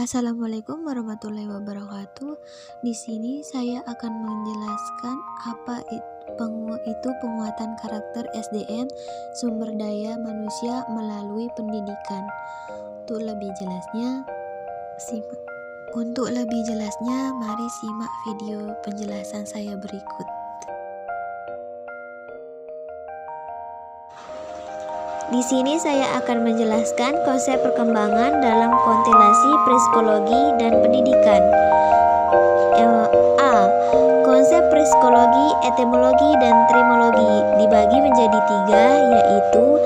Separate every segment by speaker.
Speaker 1: Assalamualaikum warahmatullahi wabarakatuh. Di sini saya akan menjelaskan apa itu penguatan karakter SDM, sumber daya manusia melalui pendidikan. Untuk lebih jelasnya, mari simak video penjelasan saya berikut. Di sini saya akan menjelaskan konsep perkembangan dalam konstelasi psikologi dan pendidikan. A. Konsep psikologi, etimologi, dan trimologi dibagi menjadi 3, yaitu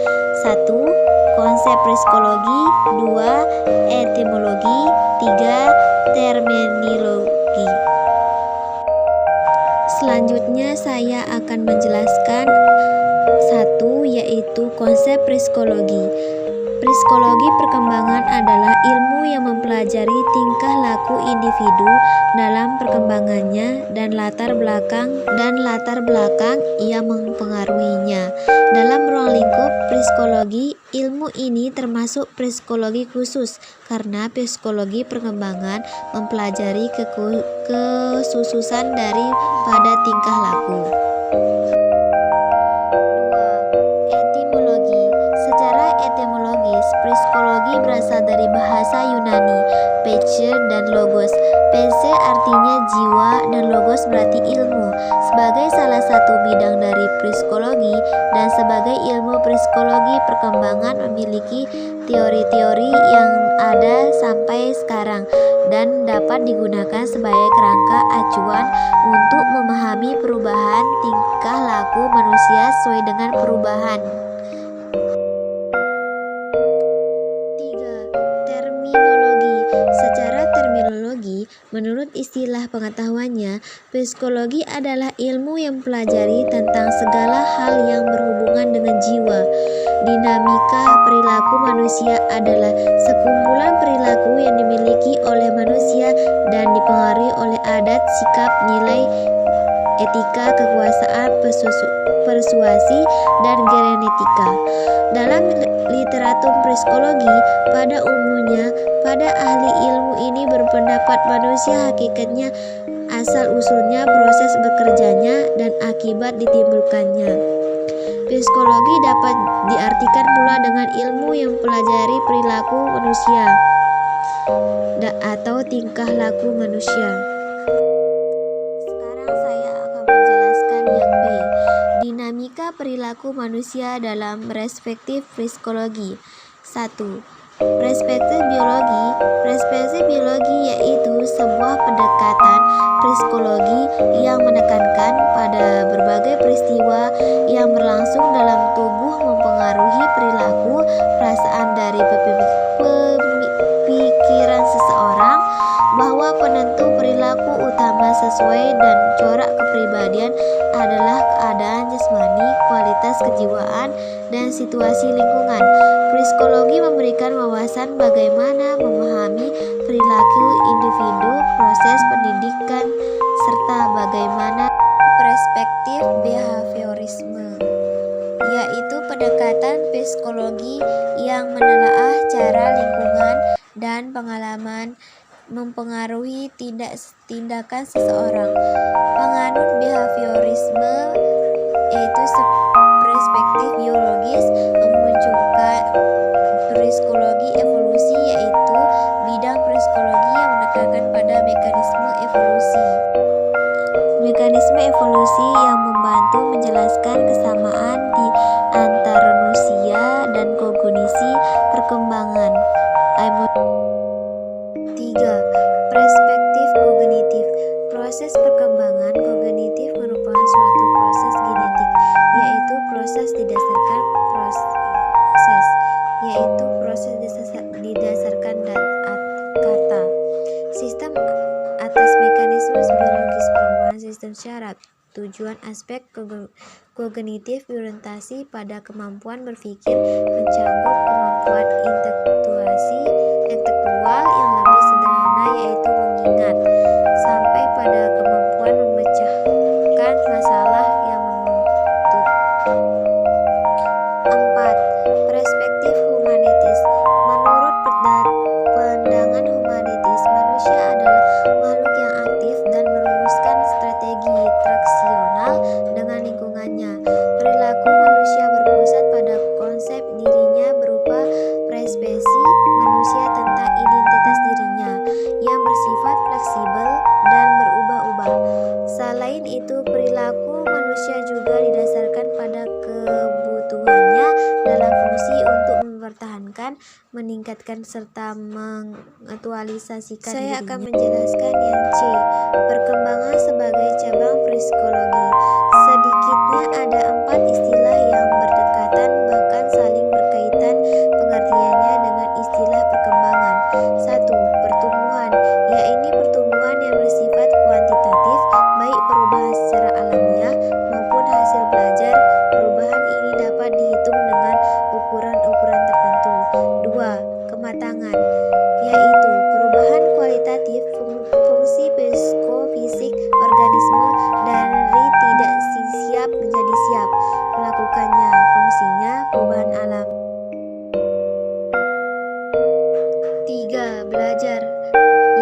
Speaker 1: 1. Konsep psikologi, 2. Etimologi, 3. Terminologi. Selanjutnya saya akan menjelaskan 1, yaitu konsep psikologi. Psikologi perkembangan adalah ilmu yang mempelajari tingkah laku individu dalam perkembangannya dan latar belakang yang mempengaruhinya. Dalam ruang lingkup psikologi, ilmu ini termasuk psikologi khusus karena psikologi perkembangan mempelajari kekhususan daripada tingkah laku. Psikologi berasal dari bahasa Yunani, psyche dan logos. Psyche artinya jiwa dan logos berarti ilmu. Sebagai salah satu bidang dari psikologi dan sebagai ilmu psikologi perkembangan memiliki teori-teori yang ada sampai sekarang dan dapat digunakan sebagai kerangka acuan untuk memahami perubahan tingkah laku manusia sesuai dengan perubahan. Menurut istilah pengetahuannya, psikologi adalah ilmu yang mempelajari tentang segala hal yang berhubungan dengan jiwa. Dinamika perilaku manusia adalah sekumpulan perilaku yang dimiliki oleh manusia dan dipengaruhi oleh adat, sikap, nilai, etika, kekuasaan, persuasi, dan genetika. Dalam literatur psikologi, pada umumnya, pada ahli ilmu ini berpendapat manusia hakikatnya asal-usulnya, proses bekerjanya, dan akibat ditimbulkannya. Psikologi dapat diartikan pula dengan ilmu yang mempelajari perilaku manusia atau tingkah laku manusia. Sekarang saya akan menjelaskan yang B. Dinamika perilaku manusia dalam perspektif psikologi. 1. Perspektif biologi. Perspektif biologi yaitu sebuah pendekatan psikologi yang menekankan pada berbagai peristiwa yang berlangsung dalam tubuh mempengaruhi perilaku, perasaan dari pikiran seseorang, bahwa penentu perilaku utama sesuai dan corak kepribadian adalah keadaan jasmani, kualitas kejiwaan, dan situasi lingkungan. Psikologi memberikan wawasan bagaimana memahami perilaku individu, proses pendidikan, serta bagaimana perspektif behaviorisme, yaitu pendekatan psikologi yang menelaah cara lingkungan dan pengalaman mempengaruhi tindakan seseorang. Penganut behaviorisme yaitu perspektif biologis memunculkan psikologi evolusi, yaitu bidang psikologi yang menekankan pada mekanisme evolusi. Mekanisme evolusi yang membantu menjelaskan kesamaan di antara manusia dan kognisi perkembangan. 3. Perspektif kognitif. Proses perkembangan kognitif merupakan suatu proses genetik, yaitu proses didasarkan kata. Sistem atas mekanisme biologis perubahan sistem syarat. Tujuan aspek kognitif berorientasi pada kemampuan berpikir, mencakup kemampuan intelektual yang lebih sederhana yaitu mengingat, sampai pada kemampuan memecahkan masalah yang menuntut. 4. berkegiatan, meningkatkan serta mengaktualisasikan dirinya. Saya akan menjelaskan yang C, perkembangan sebagai cabang psikologi. Sedikitnya ada 4 istilah yang berdekatan bahkan saling berkaitan pengertiannya dengan istilah perkembangan. 1. Pertumbuhan, yaitu pertumbuhan yang bersifat kuantitatif, baik perubahan secara alamiah maupun hasil belajar. Perubahan ini dapat dihitung dengan ukuran-ukuran tertentu. 2. Kematangan, yaitu perubahan kualitatif fungsi psikofisik organisme dari tidak siap menjadi siap melakukannya. Fungsinya perubahan alam. 3. Belajar,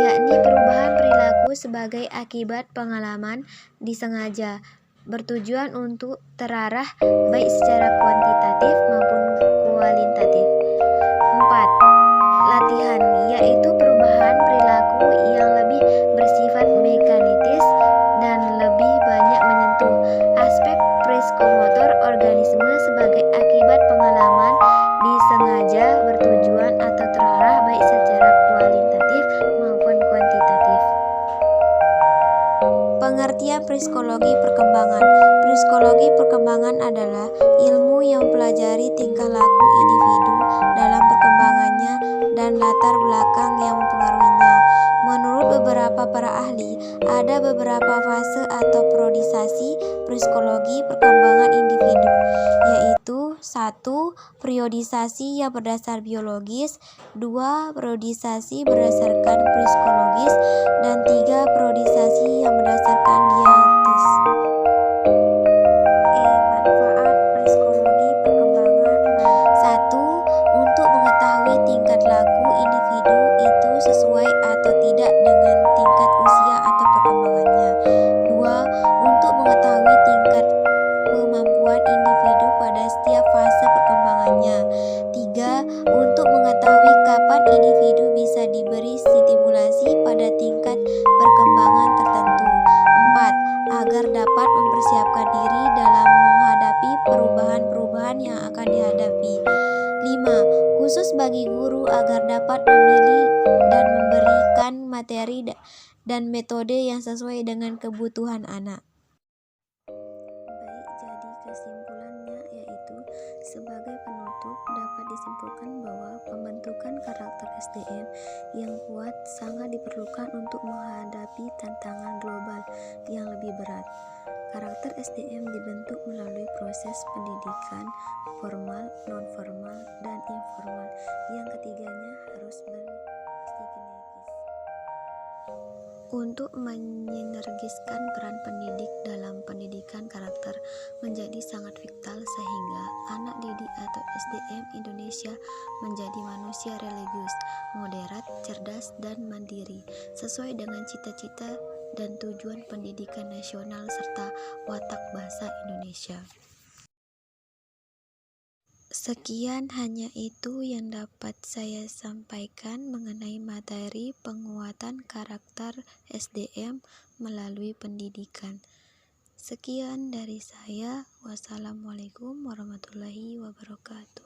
Speaker 1: yakni perubahan perilaku sebagai akibat pengalaman disengaja, bertujuan untuk terarah baik secara kuantitatif maupun kualitatif. 4. Latihan, yaitu perubahan perilaku yang lebih bersifat mekanis dan lebih banyak menyentuh aspek psikomotor organisme sebagai akibat pengalaman disengaja, bertujuan atau terarah baik secara kualitatif maupun kuantitatif. Pengertian psikologi perkembangan. Psikologi perkembangan adalah ilmu yang mempelajari tingkah laku individu dalam perkembangannya dan latar belakang yang mempengaruhinya. Menurut beberapa para ahli, ada beberapa fase atau periodisasi psikologi perkembangan individu, yaitu 1. Periodisasi yang berdasar biologis, 2. Periodisasi berdasarkan psikologis, dan 3. Periodisasi yang berdasarkan dietis. Manfaat psikologi perkembangan. 1. Untuk mengetahui tingkat laku individu itu sesuai atau tidak dengan tingkat usia atau perkembangannya. 2. Untuk mengetahui tingkat kemampuan individu pada setiap fase perkembangannya. 3. Untuk mengetahui kapan individu bisa diberi stimulasi pada tingkat perkembangan tertentu. 4. Agar dapat mempersiapkan diri dalam menghadapi perubahan-perubahan yang akan dihadapi. 5. Khusus bagi guru agar dapat memilih dan memberikan materi dan metode yang sesuai dengan kebutuhan anak. Baik, jadi kesimpulannya yaitu sebagai penutup dapat disimpulkan bahwa pembentukan karakter SDM yang kuat sangat diperlukan untuk menghadapi tantangan global yang lebih berat. Karakter SDM dibentuk melalui proses pendidikan formal, non-formal, dan informal. Yang ketiganya harus bersinergis. Untuk menyinergiskan peran pendidik dalam pendidikan karakter menjadi sangat vital sehingga anak didik atau SDM Indonesia menjadi manusia religius, moderat, cerdas, dan mandiri, sesuai dengan cita-cita dan tujuan pendidikan nasional serta watak bahasa Indonesia. Sekian, hanya itu yang dapat saya sampaikan mengenai materi penguatan karakter SDM melalui pendidikan. Sekian dari saya. Wassalamualaikum warahmatullahi wabarakatuh.